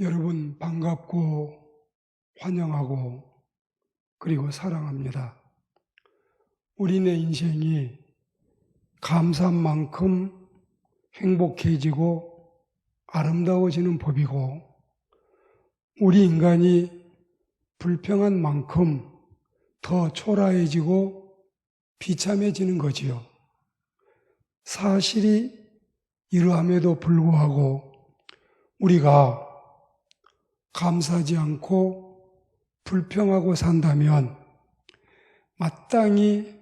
여러분 반갑고 환영하고 그리고 사랑합니다. 우리네 인생이 감사한 만큼 행복해지고 아름다워지는 법이고, 우리 인간이 불평한 만큼 더 초라해지고 비참해지는 거지요. 사실이 이러함에도 불구하고 우리가 감사하지 않고 불평하고 산다면 마땅히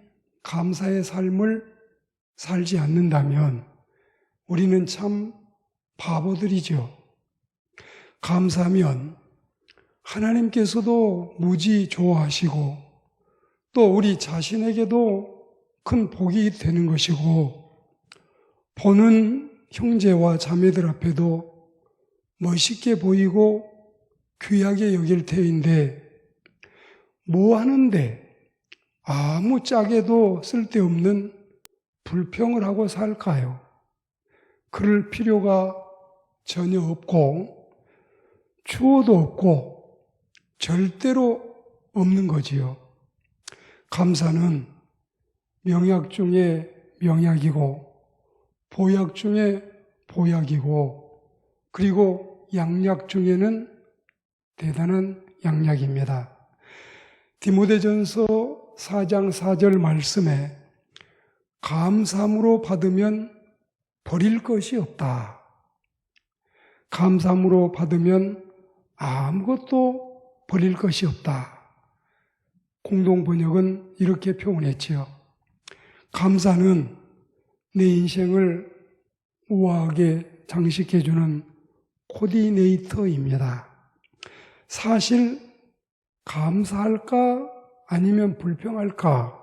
감사의 삶을 살지 않는다면 우리는 참 바보들이죠. 감사하면 하나님께서도 무지 좋아하시고 또 우리 자신에게도 큰 복이 되는 것이고, 보는 형제와 자매들 앞에도 멋있게 보이고 귀하게 여길 터인데, 뭐 하는데 아무짝에도 쓸데없는 불평을 하고 살까요? 그럴 필요가 전혀 없고 추호도 없고 절대로 없는 거지요. 감사는 명약 중에 명약이고 보약 중에 보약이고 그리고 양약 중에는 대단한 양약입니다. 디모데전서 4장 4절 말씀에 감사함으로 받으면 버릴 것이 없다. 감사함으로 받으면 아무것도 버릴 것이 없다. 공동번역은 이렇게 표현했지요. 감사는 내 인생을 우아하게 장식해주는 코디네이터입니다. 사실 감사할까 아니면 불평할까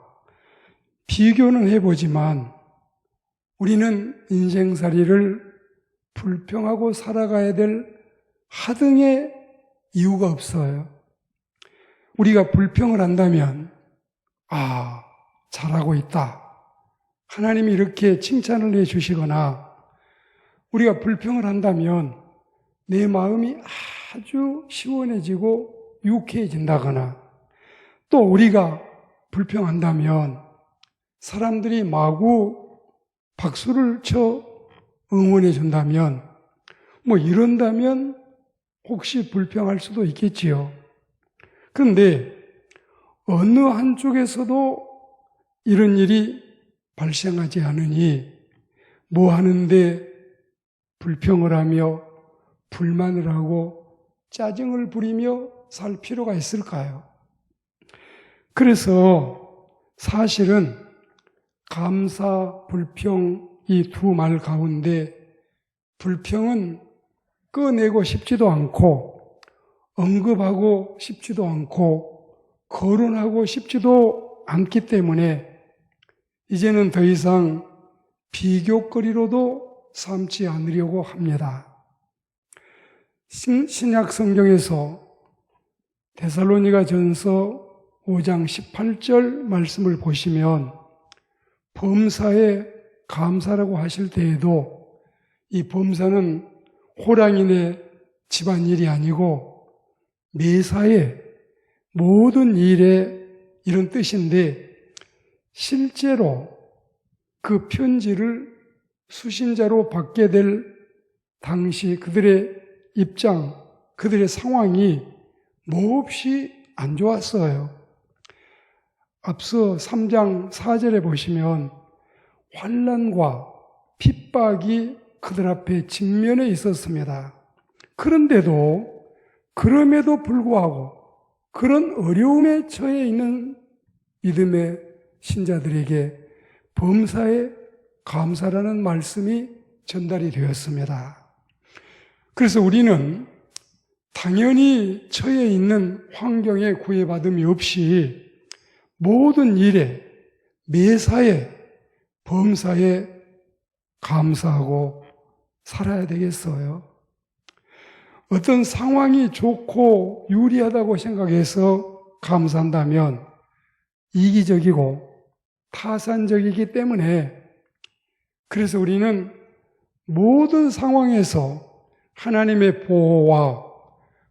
비교는 해보지만 우리는 인생살이를 불평하고 살아가야 될 하등의 이유가 없어요. 우리가 불평을 한다면 잘하고 있다, 하나님이 이렇게 칭찬을 해주시거나, 우리가 불평을 한다면 내 마음이 아주 시원해지고 유쾌해진다거나, 또 우리가 불평한다면 사람들이 마구 박수를 쳐 응원해 준다면, 이런다면 혹시 불평할 수도 있겠지요. 그런데 어느 한쪽에서도 이런 일이 발생하지 않으니 뭐 하는데 불평을 하며 불만을 하고 짜증을 부리며 살 필요가 있을까요? 그래서 사실은 감사, 불평 이 두 말 가운데 불평은 꺼내고 싶지도 않고 언급하고 싶지도 않고 거론하고 싶지도 않기 때문에 이제는 더 이상 비교거리로도 삼지 않으려고 합니다. 신약 성경에서 데살로니가 전서 5장 18절 말씀을 보시면 범사에 감사라고 하실 때에도 이 범사는 호랑이네 집안일이 아니고 매사에 모든 일에 이런 뜻인데, 실제로 그 편지를 수신자로 받게 될 당시 그들의 입장, 그들의 상황이 몹시 안 좋았어요. 앞서 3장 4절에 보시면 환난과 핍박이 그들 앞에 직면해 있었습니다. 그럼에도 불구하고 그런 어려움에 처해 있는 믿음의 신자들에게 범사에 감사라는 말씀이 전달이 되었습니다. 그래서 우리는 당연히 처해 있는 환경에 구애받음이 없이 모든 일에 매사에 범사에 감사하고 살아야 되겠어요. 어떤 상황이 좋고 유리하다고 생각해서 감사한다면 이기적이고 타산적이기 때문에, 그래서 우리는 모든 상황에서 하나님의 보호와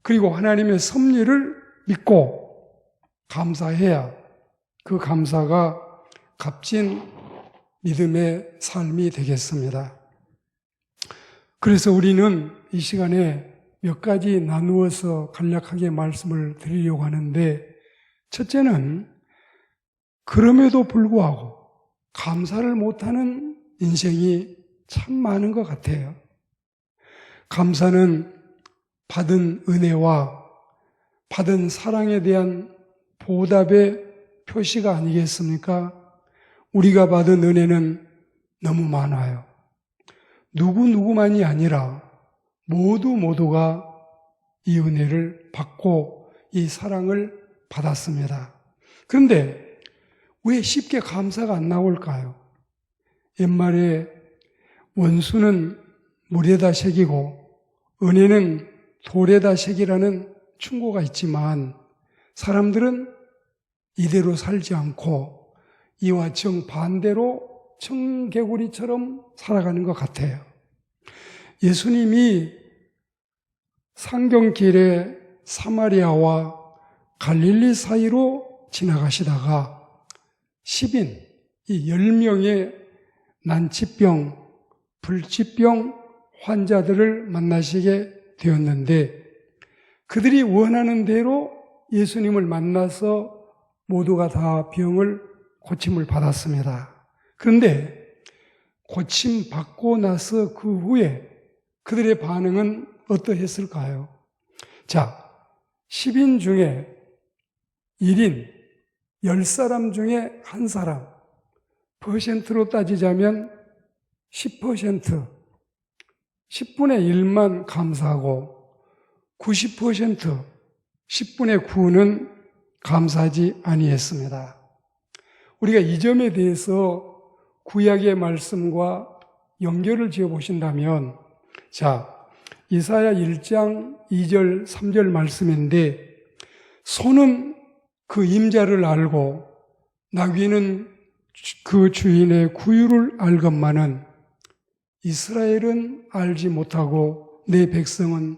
그리고 하나님의 섭리를 믿고 감사해야 그 감사가 값진 믿음의 삶이 되겠습니다. 그래서 우리는 이 시간에 몇 가지 나누어서 간략하게 말씀을 드리려고 하는데, 첫째는 그럼에도 불구하고 감사를 못하는 인생이 참 많은 것 같아요. 감사는 받은 은혜와 받은 사랑에 대한 보답의 표시가 아니겠습니까? 우리가 받은 은혜는 너무 많아요. 누구만이 아니라 모두가 이 은혜를 받고 이 사랑을 받았습니다. 그런데 왜 쉽게 감사가 안 나올까요? 옛말에 원수는 물에다 새기고 은혜는 돌에다 새기라는 충고가 있지만, 사람들은 이대로 살지 않고 이와 정반대로 청개구리처럼 살아가는 것 같아요. 예수님이 상경길에 사마리아와 갈릴리 사이로 지나가시다가 10인, 이 10명의 난치병, 불치병 환자들을 만나시게 되었는데, 그들이 원하는 대로 예수님을 만나서 모두가 다 병을 고침을 받았습니다. 그런데 고침 받고 나서 그 후에 그들의 반응은 어떠했을까요? 자, 10인 중에 1인, 10사람 중에 1사람, 퍼센트로 따지자면 10%, 10분의 1만 감사하고 90%, 10분의 9는 감사하지 아니했습니다. 우리가 이 점에 대해서 구약의 말씀과 연결을 지어 보신다면, 자, 이사야 1장 2절 3절 말씀인데, 소는 그 임자를 알고 나귀는 그 주인의 구유를 알건만은 이스라엘은 알지 못하고 내 백성은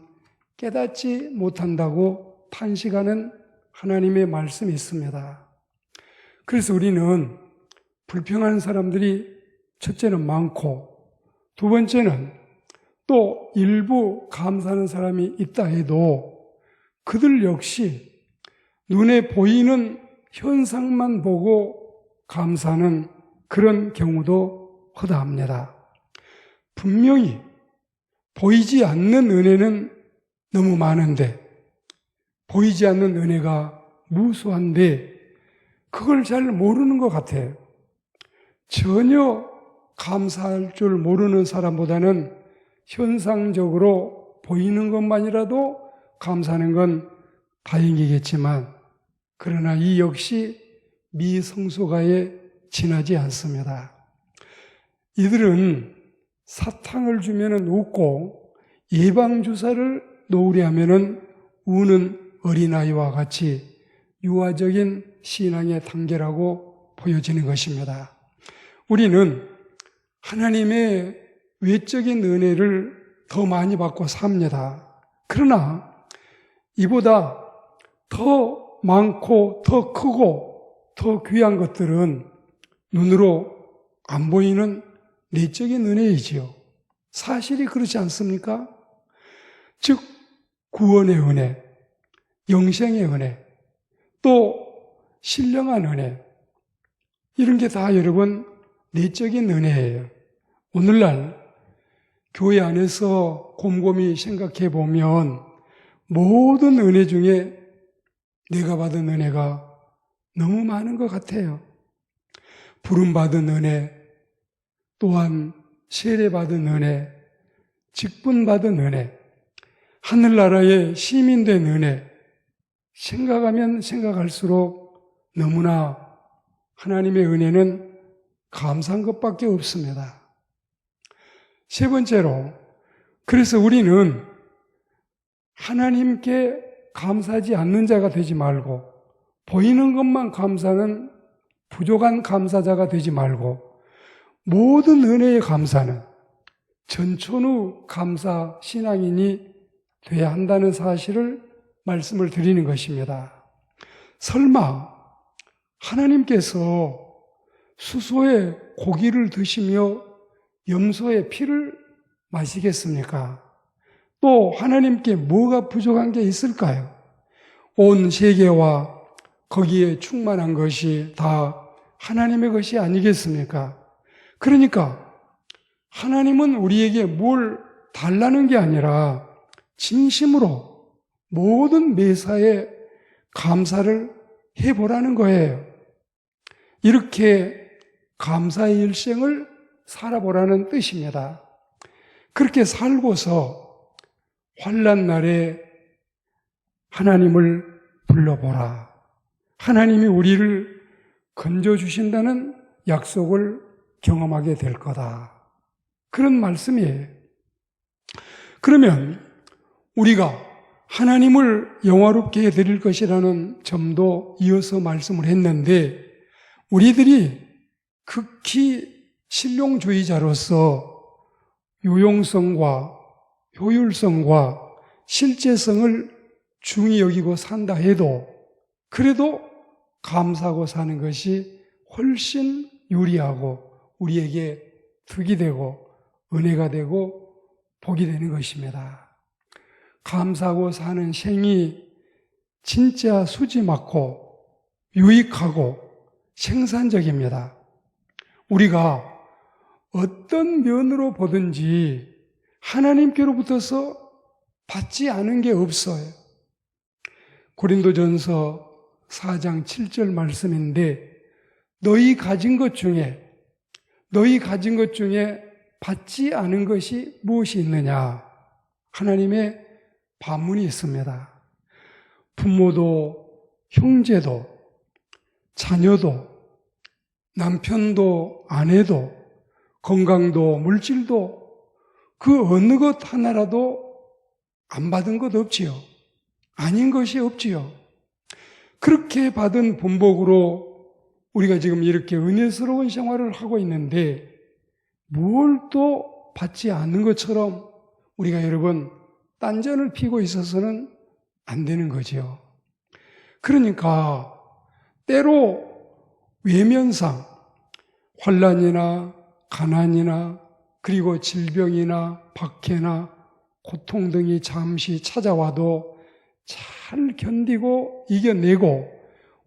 깨닫지 못한다고 탄식하는 하나님의 말씀이 있습니다. 그래서 우리는 불평하는 사람들이 첫째는 많고, 두 번째는 또 일부 감사하는 사람이 있다 해도 그들 역시 눈에 보이는 현상만 보고 감사하는 그런 경우도 허다합니다. 분명히 보이지 않는 은혜는 너무 많은데, 보이지 않는 은혜가 무수한데 그걸 잘 모르는 것 같아요. 전혀 감사할 줄 모르는 사람보다는 현상적으로 보이는 것만이라도 감사하는 건 다행이겠지만, 그러나 이 역시 미성소가에 지나지 않습니다. 이들은 사탕을 주면은 웃고 예방주사를 놓으려 하면은 우는 어린아이와 같이 유아적인 신앙의 단계라고 보여지는 것입니다. 우리는 하나님의 외적인 은혜를 더 많이 받고 삽니다. 그러나 이보다 더 많고 더 크고 더 귀한 것들은 눈으로 안 보이는 내적인 은혜이지요. 사실이 그렇지 않습니까? 즉 구원의 은혜, 영생의 은혜, 또 신령한 은혜, 이런 게 다 여러분 내적인 은혜예요. 오늘날 교회 안에서 곰곰이 생각해 보면 모든 은혜 중에 내가 받은 은혜가 너무 많은 것 같아요. 부름받은 은혜, 또한 세례받은 은혜, 직분받은 은혜, 하늘나라의 시민된 은혜, 생각하면 생각할수록 너무나 하나님의 은혜는 감사한 것밖에 없습니다. 세 번째로, 그래서 우리는 하나님께 감사하지 않는 자가 되지 말고, 보이는 것만 감사하는 부족한 감사자가 되지 말고, 모든 은혜에 감사는 전천후 감사 신앙인이 돼야 한다는 사실을 말씀을 드리는 것입니다. 설마 하나님께서 수소의 고기를 드시며 염소의 피를 마시겠습니까? 또 하나님께 뭐가 부족한 게 있을까요? 온 세계와 거기에 충만한 것이 다 하나님의 것이 아니겠습니까? 그러니까 하나님은 우리에게 뭘 달라는 게 아니라 진심으로 모든 매사에 감사를 해보라는 거예요. 이렇게 감사의 일생을 살아보라는 뜻입니다. 그렇게 살고서 환난 날에 하나님을 불러보라. 하나님이 우리를 건져주신다는 약속을 경험하게 될 거다. 그런 말씀이에요. 그러면 우리가 하나님을 영화롭게 해드릴 것이라는 점도 이어서 말씀을 했는데, 우리들이 극히 실용주의자로서 유용성과 효율성과 실제성을 중히 여기고 산다 해도 그래도 감사하고 사는 것이 훨씬 유리하고 우리에게 득이 되고 은혜가 되고 복이 되는 것입니다. 감사하고 사는 생이 진짜 수지맞고 유익하고 생산적입니다. 우리가 어떤 면으로 보든지 하나님께로부터서 받지 않은 게 없어요. 고린도전서 4장 7절 말씀인데, 너희 가진 것 중에 받지 않은 것이 무엇이 있느냐? 하나님의 반문이 있습니다. 부모도 형제도 자녀도 남편도 아내도 건강도 물질도 그 어느 것 하나라도 안 받은 것 없지요. 아닌 것이 없지요. 그렇게 받은 본복으로 우리가 지금 이렇게 은혜스러운 생활을 하고 있는데 뭘 또 받지 않는 것처럼 우리가 여러분 딴전을 피고 있어서는 안 되는 거지요. 그러니까 때로 외면상 환난이나 가난이나 그리고 질병이나 박해나 고통 등이 잠시 찾아와도 잘 견디고 이겨내고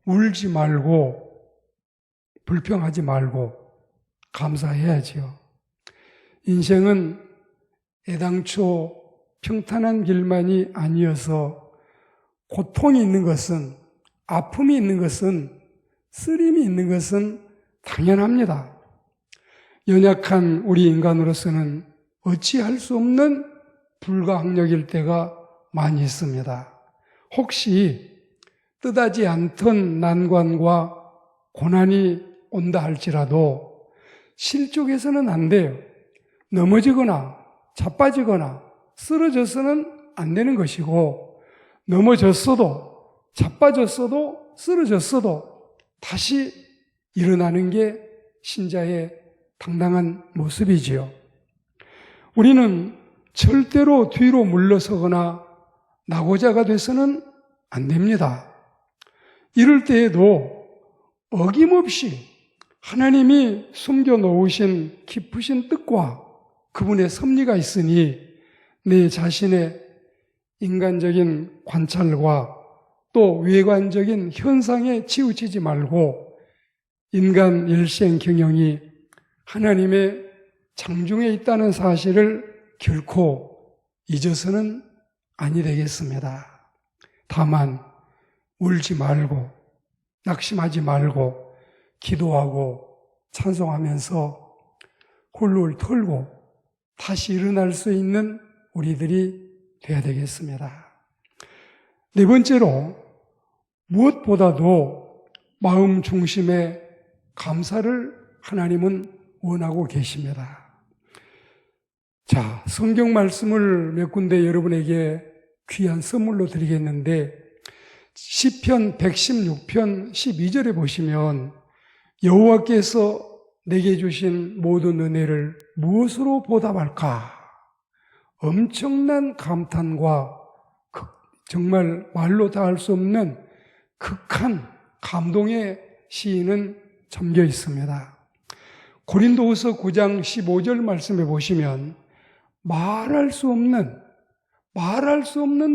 울지 말고 불평하지 말고 감사해야지요. 인생은 애당초 평탄한 길만이 아니어서 고통이 있는 것은, 아픔이 있는 것은, 쓰림이 있는 것은 당연합니다. 연약한 우리 인간으로서는 어찌할 수 없는 불가항력일 때가 많이 있습니다. 혹시 뜻하지 않던 난관과 고난이 온다 할지라도 실족해서는 안 돼요. 넘어지거나 자빠지거나 쓰러져서는 안 되는 것이고, 넘어졌어도 자빠졌어도 쓰러졌어도 다시 일어나는 게 신자의 당당한 모습이지요. 우리는 절대로 뒤로 물러서거나 낙오자가 돼서는 안 됩니다. 이럴 때에도 어김없이 하나님이 숨겨놓으신 깊으신 뜻과 그분의 섭리가 있으니 내 자신의 인간적인 관찰과 또 외관적인 현상에 치우치지 말고 인간 일생 경영이 하나님의 장중에 있다는 사실을 결코 잊어서는 아니 되겠습니다. 다만 울지 말고 낙심하지 말고 기도하고 찬송하면서 홀을 털고 다시 일어날 수 있는 우리들이 되어야 되겠습니다. 네 번째로 무엇보다도 마음 중심에 감사를 하나님은 원하고 계십니다. 자, 성경 말씀을 몇 군데 여러분에게 귀한 선물로 드리겠는데 시편 116편 12절에 보시면 여호와께서 내게 주신 모든 은혜를 무엇으로 보답할까? 엄청난 감탄과 정말 말로 다 할 수 없는 극한 감동의 시인은 잠겨 있습니다. 고린도후서 9장 15절 말씀에 보시면 말할 수 없는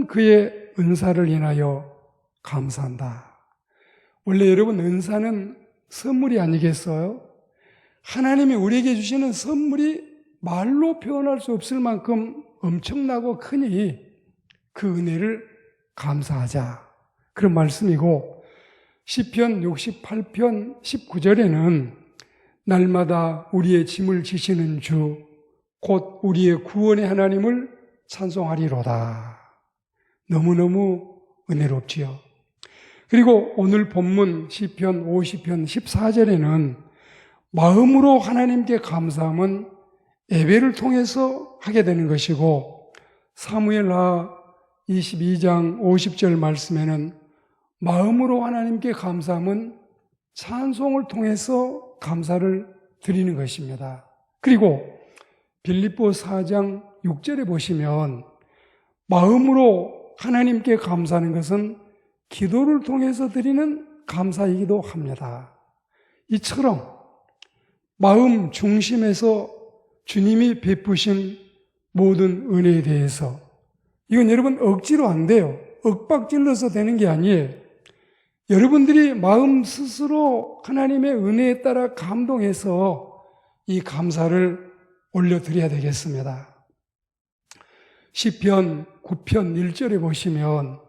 그의 은사를 인하여 감사한다. 원래 여러분, 은사는 선물이 아니겠어요? 하나님이 우리에게 주시는 선물이 말로 표현할 수 없을 만큼 엄청나고 크니 그 은혜를 감사하자, 그런 말씀이고, 시편 68편 19절에는 날마다 우리의 짐을 지시는 주, 곧 우리의 구원의 하나님을 찬송하리로다. 너무너무 은혜롭지요. 그리고 오늘 본문 시편 50편 14절에는 마음으로 하나님께 감사함은 예배를 통해서 하게 되는 것이고, 사무엘하 22장 50절 말씀에는 마음으로 하나님께 감사함은 찬송을 통해서 감사를 드리는 것입니다. 그리고 빌립보 4장 6절에 보시면 마음으로 하나님께 감사하는 것은 기도를 통해서 드리는 감사이기도 합니다. 이처럼 마음 중심에서 주님이 베푸신 모든 은혜에 대해서, 이건 여러분 억지로 안 돼요. 윽박질러서 되는 게 아니에요. 여러분들이 마음 스스로 하나님의 은혜에 따라 감동해서 이 감사를 올려드려야 되겠습니다. 시편 9편 1절에 보시면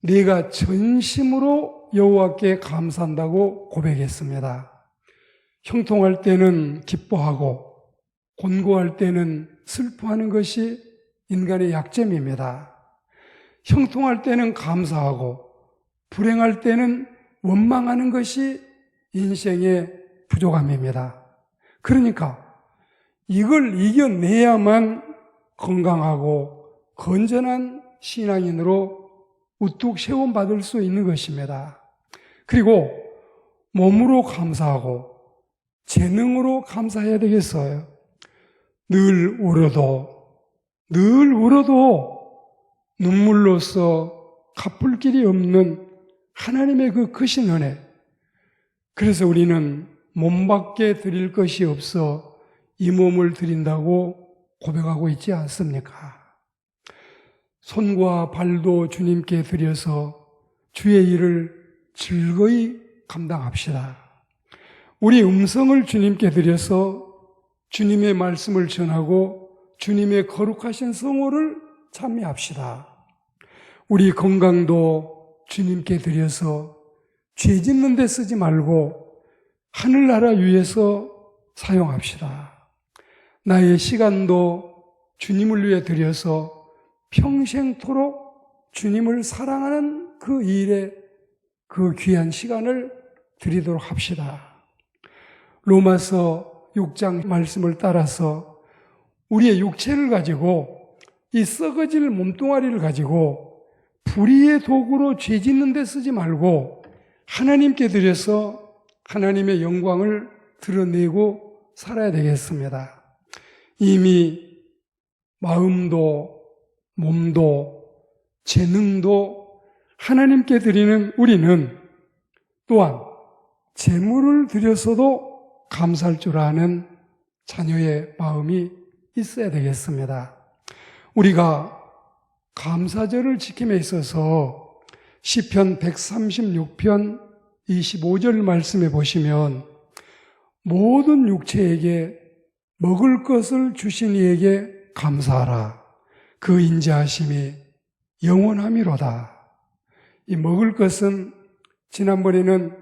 내가 전심으로 여호와께 감사한다고 고백했습니다. 형통할 때는 기뻐하고 곤고할 때는 슬퍼하는 것이 인간의 약점입니다. 형통할 때는 감사하고 불행할 때는 원망하는 것이 인생의 부족함입니다. 그러니까 이걸 이겨내야만 건강하고 건전한 신앙인으로 우뚝 세움받을 수 있는 것입니다. 그리고 몸으로 감사하고 재능으로 감사해야 되겠어요. 늘 울어도 눈물로써 갚을 길이 없는 하나님의 그 크신 은혜. 그래서 우리는 몸밖에 드릴 것이 없어 이 몸을 드린다고 고백하고 있지 않습니까? 손과 발도 주님께 드려서 주의 일을 즐거이 감당합시다. 우리 음성을 주님께 드려서 주님의 말씀을 전하고 주님의 거룩하신 성호를 찬미합시다. 우리 건강도 주님께 드려서 죄 짓는 데 쓰지 말고 하늘나라 위에서 사용합시다. 나의 시간도 주님을 위해 드려서 평생토록 주님을 사랑하는 그 일에 그 귀한 시간을 드리도록 합시다. 로마서 6장 말씀을 따라서 우리의 육체를 가지고 이 썩어질 몸뚱아리를 가지고 불의의 도구로 죄 짓는 데 쓰지 말고 하나님께 드려서 하나님의 영광을 드러내고 살아야 되겠습니다. 이미 마음도 몸도 재능도 하나님께 드리는 우리는 또한 재물을 드려서도 감사할 줄 아는 자녀의 마음이 있어야 되겠습니다. 우리가 감사절을 지킴에 있어서 시편 136편 25절 말씀에 보시면 모든 육체에게 먹을 것을 주신 이에게 감사하라. 그 인자하심이 영원함이로다. 이 먹을 것은 지난번에는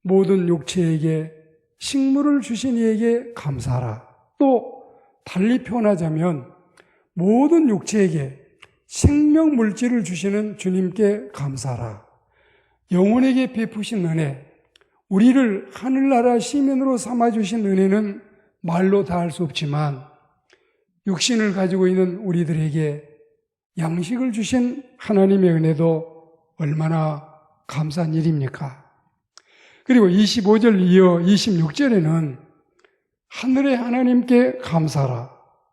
모든 육체에게 식물을 주신 이에게 감사하라. 또 달리 표현하자면 모든 육체에게 생명 물질을 주시는 주님께 감사하라. 영혼에게 베푸신 은혜, 우리를 하늘나라 시민으로 삼아주신 은혜는 말로 다 할 수 없지만 육신을 가지고 있는 우리들에게 양식을 주신 하나님의 은혜도 얼마나 감사한 일입니까? 그리고 25절 이어 26절에는 하늘의 하나님께 감사하라.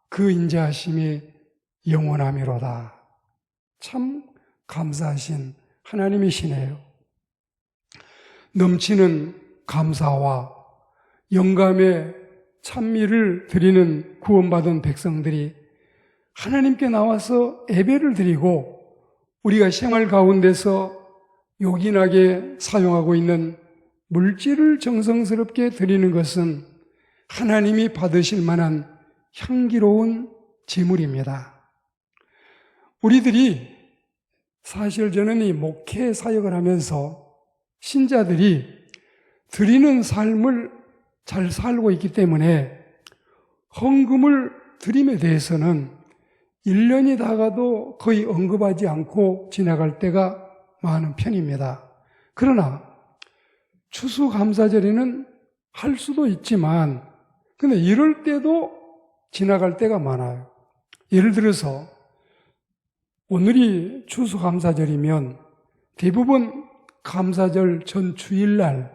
그 인자하심이 영원함이로다. 참 감사하신 하나님이시네요. 넘치는 감사와 영감의 찬미를 드리는 구원받은 백성들이 하나님께 나와서 예배를 드리고 우리가 생활 가운데서 요긴하게 사용하고 있는 물질을 정성스럽게 드리는 것은 하나님이 받으실 만한 향기로운 제물입니다. 우리들이 사실 저는 이 목회 사역을 하면서 신자들이 드리는 삶을 잘 살고 있기 때문에 헌금을 드림에 대해서는 1년이 다 가도 거의 언급하지 않고 지나갈 때가 많은 편입니다. 그러나 추수감사절에는 할 수도 있지만 근데 이럴 때도 지나갈 때가 많아요. 예를 들어서 오늘이 추수감사절이면 대부분 감사절 전 주일날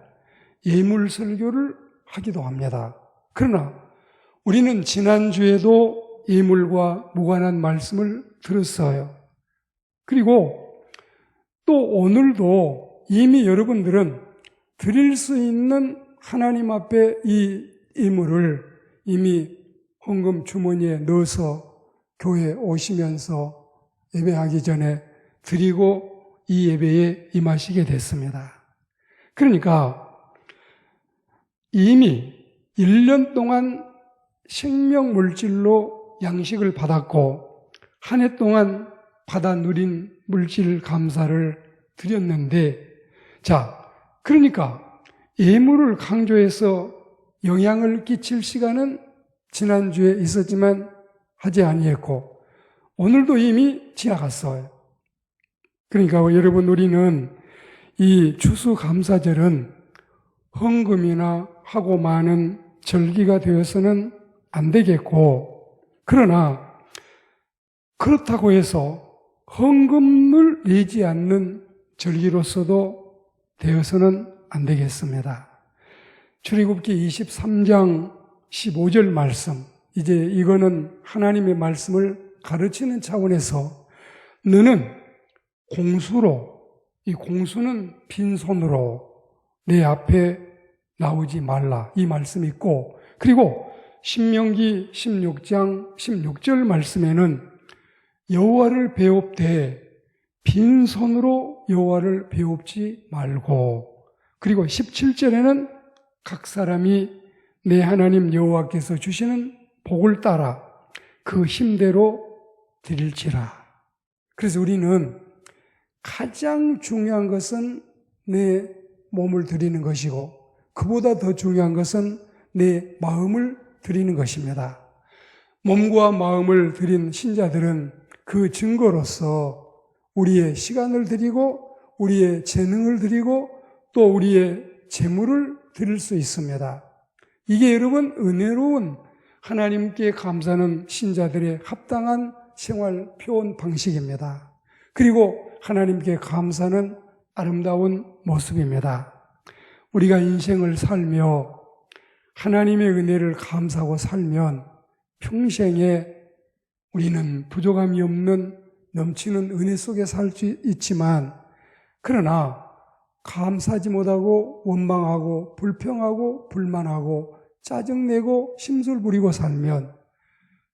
예물 설교를 하기도 합니다. 그러나 우리는 지난주에도 예물과 무관한 말씀을 들었어요. 그리고 또 오늘도 이미 여러분들은 드릴 수 있는 하나님 앞에 이 예물을 이미 헌금 주머니에 넣어서 교회에 오시면서 예배하기 전에 드리고 이 예배에 임하시게 됐습니다. 그러니까 이미 1년 동안 생명물질로 양식을 받았고 한 해 동안 받아 누린 물질 감사를 드렸는데 그러니까 예물을 강조해서 영향을 끼칠 시간은 지난주에 있었지만 하지 아니했고 오늘도 이미 지나갔어요. 그러니까 여러분 우리는 이 추수감사절은 헌금이나 하고 많은 절기가 되어서는 안 되겠고 그러나 그렇다고 해서 헌금을 내지 않는 절기로서도 되어서는 안 되겠습니다. 출애굽기 23장 15절 말씀, 이제 이거는 하나님의 말씀을 가르치는 차원에서 너는 공수로, 이 공수는 빈손으로 내 앞에 나오지 말라 이 말씀이 있고 그리고 신명기 16장 16절 말씀에는 여호와를 배웁되 빈손으로 여호와를 배웁지 말고 그리고 17절에는 각 사람이 내 하나님 여호와께서 주시는 복을 따라 그 힘대로 드릴지라. 그래서 우리는 가장 중요한 것은 내 몸을 드리는 것이고 그보다 더 중요한 것은 내 마음을 드리는 것입니다. 몸과 마음을 드린 신자들은 그 증거로서 우리의 시간을 드리고 우리의 재능을 드리고 또 우리의 재물을 드릴 수 있습니다. 이게 여러분 은혜로운 하나님께 감사하는 신자들의 합당한 생활 표현 방식입니다. 그리고 하나님께 감사하는 아름다운 모습입니다. 우리가 인생을 살며 하나님의 은혜를 감사하고 살면 평생에 우리는 부족함이 없는 넘치는 은혜 속에 살 수 있지만 그러나 감사하지 못하고 원망하고 불평하고 불만하고 짜증내고 심술 부리고 살면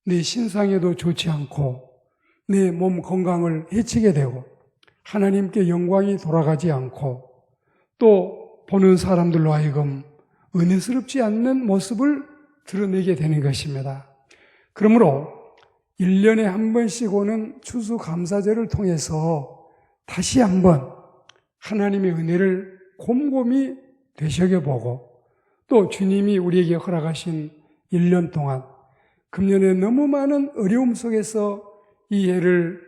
내 신상에도 좋지 않고 내 몸 건강을 해치게 되고 하나님께 영광이 돌아가지 않고 또 보는 사람들로 하여금 은혜스럽지 않는 모습을 드러내게 되는 것입니다. 그러므로 1년에 한 번씩 오는 추수감사절을 통해서 다시 한번 하나님의 은혜를 곰곰이 되새겨보고 또 주님이 우리에게 허락하신 1년 동안 금년에 너무 많은 어려움 속에서 이 해를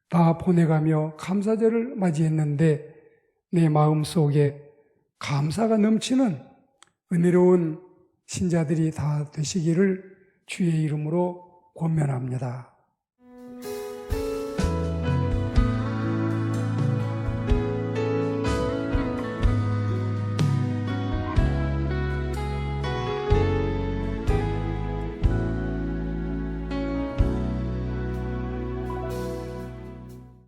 다 보내가며 감사절을 맞이했는데 내 마음속에 감사가 넘치는 은혜로운 신자들이 다 되시기를 주의 이름으로 권면합니다.